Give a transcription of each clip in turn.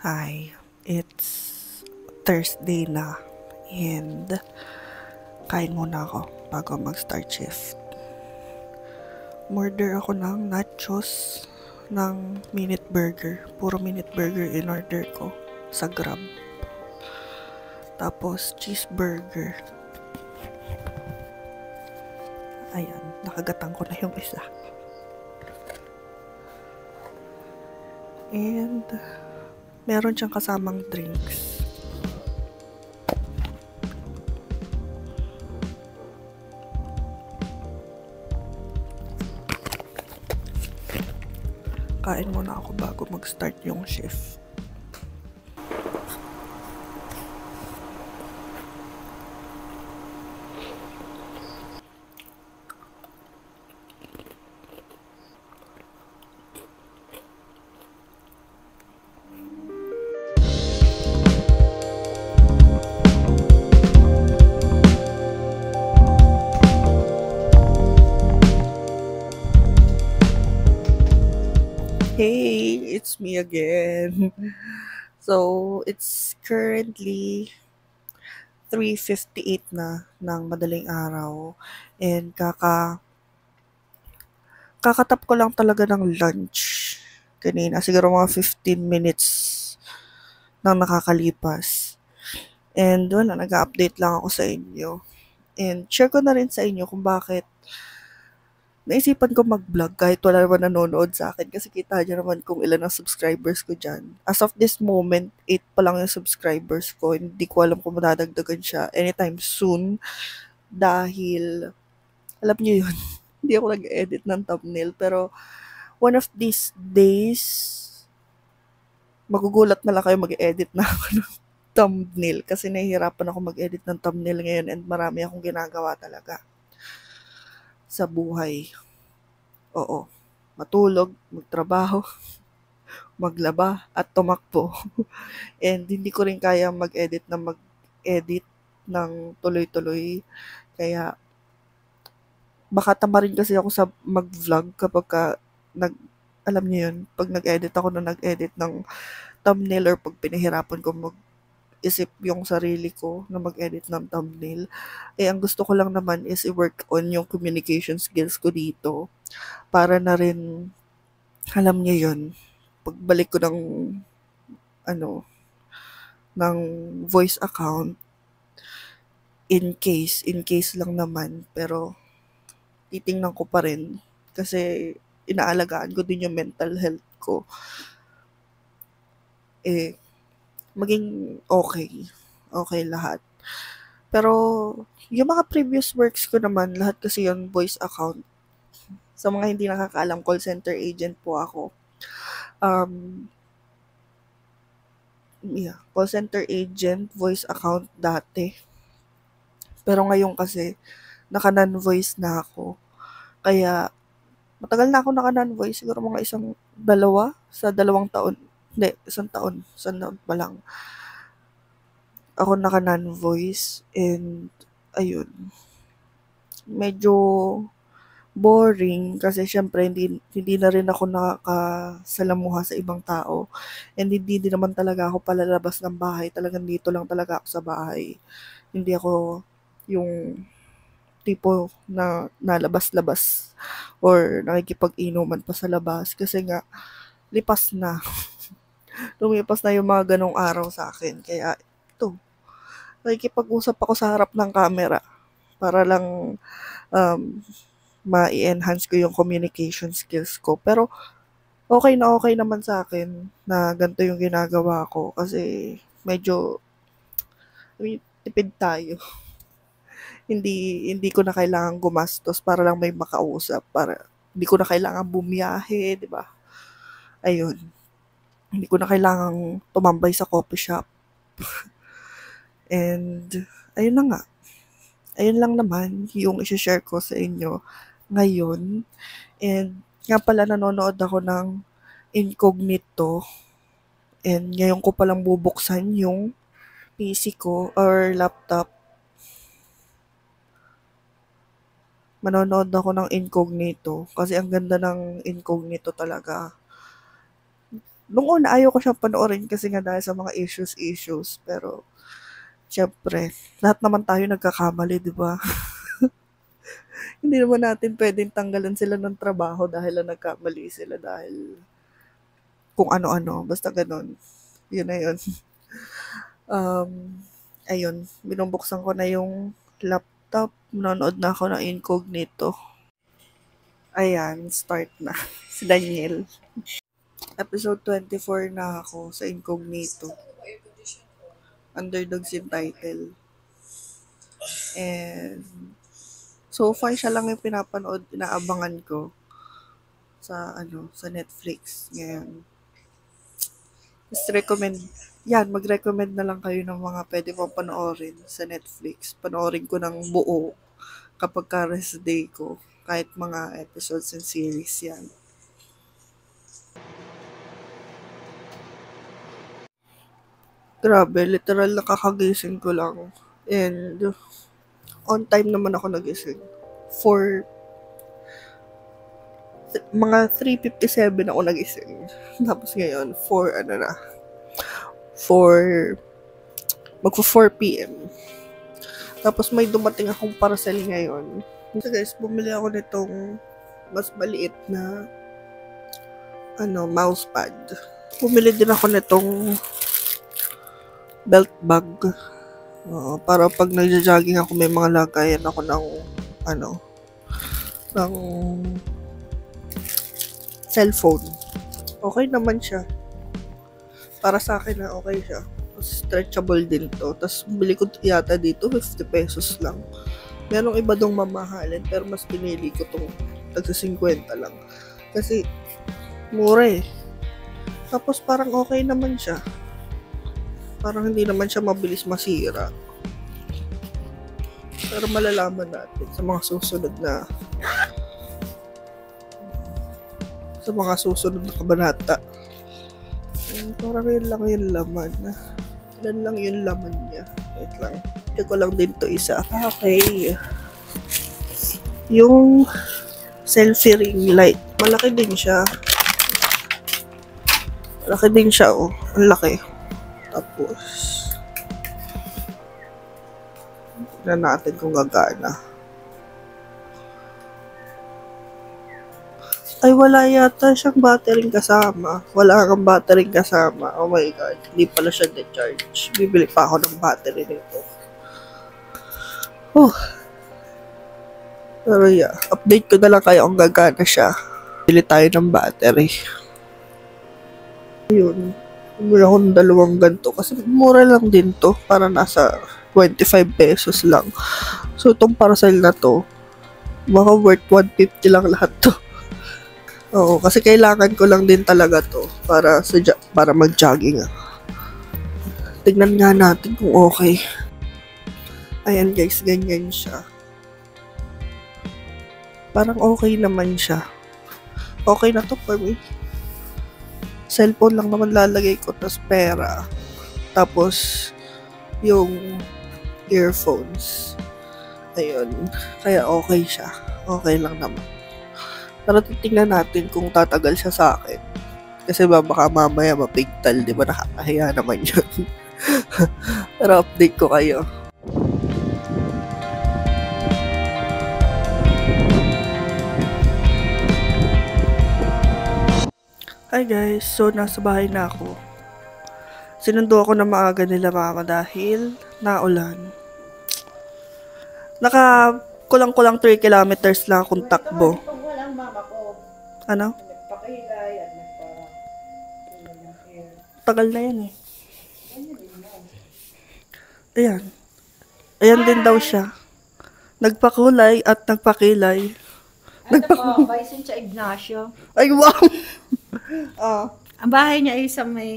Hi, it's Thursday na and kain muna ako bago mag-start shift. Order ako ng nachos ng minute burger. Puro minute burger in order ko sa Grab. Tapos cheeseburger. Ayan, nakagatang ko na yung isa. And meron siyang kasamang drinks. Kain muna ako bago mag-start yung shift. Hey, it's me again. So, it's currently 3:58 na ng madaling araw and kakatap ko lang talaga ng lunch kanina. Siguro mga 15 minutes nang nakakalipas. And wala, nag-update lang ako sa inyo. And share ko na rin sa inyo kung bakit naisipan ko mag-vlog kahit wala naman nanonood sa akin kasi kita niyo naman kung ilan ang subscribers ko dyan. As of this moment, 8 pa lang yung subscribers ko. Hindi ko alam kung madadagdagan siya anytime soon dahil, alam niyo yun, hindi ako nag-edit ng thumbnail pero one of these days, magugulat na lang kayo mag-edit na ako ng thumbnail kasi nahihirapan ako mag-edit ng thumbnail ngayon and marami akong ginagawa talaga sa buhay. Oo, matulog, magtrabaho, maglaba, at tumakbo. And hindi ko rin kaya mag-edit ng tuloy-tuloy. Kaya baka tamarin kasi ako sa mag-vlog kapag alam niyo yun, pag nag-edit ako na nag-edit ng thumbnail or pag pinahirapan ko mag-isip yung sarili ko na mag-edit ng thumbnail. Eh, ang gusto ko lang naman is i-work on yung communication skills ko dito para na rin, alam niyo yun, pagbalik ko ng voice account, in case lang naman, pero titingnan ko pa rin kasi inaalagaan ko din yung mental health ko. Eh, maging okay lahat. Pero, yung mga previous works ko naman, lahat kasi yun voice account. Sa mga hindi nakakaalam, call center agent po ako. Call center agent, voice account dati. Pero ngayon kasi, naka-non-voice na ako. Kaya, matagal na ako naka-non-voice. Siguro mga sa 2 taon. Hindi, isang taon pa lang. Ako naka-non-voice and, ayun, medyo boring kasi syempre hindi na rin ako nakakasalamuha sa ibang tao and hindi din naman talaga ako palalabas ng bahay, talagang dito lang talaga ako sa bahay. Hindi ako yung tipo na nalabas-labas or nakikipag-inuman pa sa labas kasi nga lipas na. Lumipas na yung mga ganong araw sa akin. Kaya ito, nakikipag-usap ako sa harap ng camera para lang um, ma-enhance ko yung communication skills ko. Pero okay na okay naman sa akin na ganito yung ginagawa ko kasi medyo, tipid tayo. Hindi ko na kailangan gumastos para lang may makausap, para hindi ko na kailangan bumiyahe, 'di ba? Ayun. Hindi ko na kailangang tumambay sa coffee shop. And ayun na nga. Ayun lang naman yung i-share ko sa inyo ngayon. And nga pala nanonood ako ng Incognito and ngayon ko palang bubuksan yung PC ko or laptop. Manonood ako ng Incognito kasi ang ganda ng Incognito talaga. Nung una, ayaw ko siyang panoorin kasi nga dahil sa mga issues. Pero, syempre, lahat naman tayo nagkakamali, di ba? Hindi naman natin pwedeng tanggalan sila ng trabaho dahil lang nagkamali sila dahil kung ano-ano. Basta ganun. Yun na yun. Ayun, binubuksan ko na yung laptop. Nanonood na ako ng Incognito. Ayan, start na. Si Daniel. Episode 24 na ako sa Incognito. Underdogs yung title. And so far siya lang yung pinapanood, inaabangan ko sa Netflix ngayon. Just recommend, mag-recommend na lang kayo ng mga pwede mong panoorin sa Netflix. Panoorin ko ng buo kapag ka-rest day ko. Kahit mga episodes and series yan. Grabe, literal nakakagising ko lang. And on time naman ako nagising. Mga 3:57 ako nagising. Tapos ngayon, 4 p.m. Tapos may dumating akong parcel ngayon. So guys, bumili ako nitong mas maliit na mousepad. Bumili din ako nitong belt bag. Para pag nagja-jogging ako, may mga lagayan ako ng cellphone. Okay naman siya. Para sa akin na okay siya. Stretchable din to. Tapos bili ko yata dito 50 pesos lang. Merong iba dong mamahalin pero mas pinili ko tong tagsa 50 lang. Kasi mura eh. Tapos parang okay naman siya. Parang hindi naman siya mabilis masira. Pero malalaman natin sa mga susunod na kabanata. Parang yun lang yung laman. Ilan lang yung laman niya. Wait lang. Check ko lang din to isa. Okay. Yung selfie ring light. Malaki din siya. Oh. Ang laki. Tapos, tignan natin kung gagana. Ay, wala yata siyang battery kasama. Wala kang battery kasama. Oh my God. Hindi pala siya na-charge. Bibili pa ako ng battery nito. Pero yeah, update ko na lang kayo kung gagana siya. Bili tayo ng battery. Yun. Bumili ako ng 2 ganito. Kasi mura lang din to. Para nasa 25 pesos lang. So, itong parcel na to, baka worth 150 lang lahat to. Oo, kasi kailangan ko lang din talaga to para mag-jogging. Tignan nga natin kung okay. Ayan guys, ganyan siya. Parang okay naman siya. Okay na to for me. Cellphone lang naman lalagay ko, tas pera. Tapos, yung earphones. Ayun. Kaya okay siya. Okay lang naman. Pero titingnan natin kung tatagal siya sa akin. Kasi baka mamaya mapigtal, di ba? Nakakahiya naman yun. Pero update ko kayo. Hi guys, so nasa bahay na ako. Sinundo ako na maaga nila mama dahil naulan. Kulang-kulang 3 kilometers lang akong takbo. Walang mama ko. Ano? Nagpakailay at Tagal na yan eh. Ayan. Ayan din daw siya. Nagpakulay at nagpakilay. Vicentia Ignacio. Ay, wow! Ang bahay niya ay sa may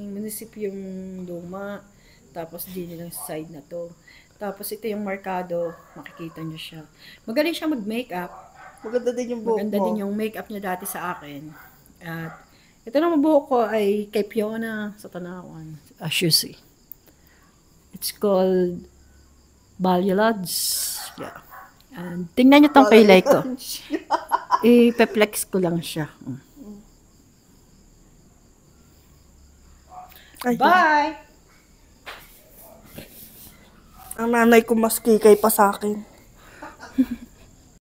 munisipyong Luma. Tapos din lang sa side na to. Tapos ito yung Mercado. Makikita niyo siya. Magaling siya mag-makeup. Maganda din yung buhok Maganda mo. din yung makeup niya dati sa akin. At ito naman buhok ko ay kay Fiona sa Tanawan. As you see. It's called Balyolads. Yeah. And tingnan niyo tong kilay ko. I-flex ko lang siya. Ayan. Bye! Ang nanay ko mas kikay pa sa akin.